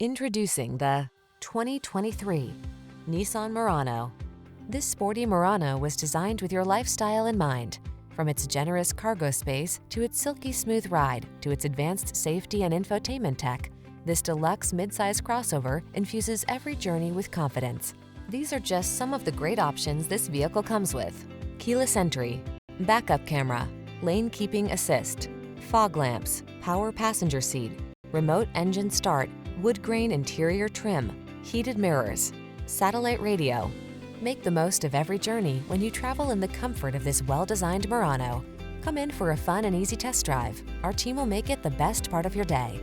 Introducing the 2023 Nissan Murano. This sporty Murano was designed with your lifestyle in mind. From its generous cargo space to its silky smooth ride to its advanced safety and infotainment tech, this deluxe midsize crossover infuses every journey with confidence. These are just some of the great options this vehicle comes with: keyless entry, backup camera, lane keeping assist, fog lamps, power passenger seat, remote engine start, wood grain interior trim, heated mirrors, satellite radio. Make the most of every journey when you travel in the comfort of this well-designed Murano. Come in for a fun and easy test drive. Our team will make it the best part of your day.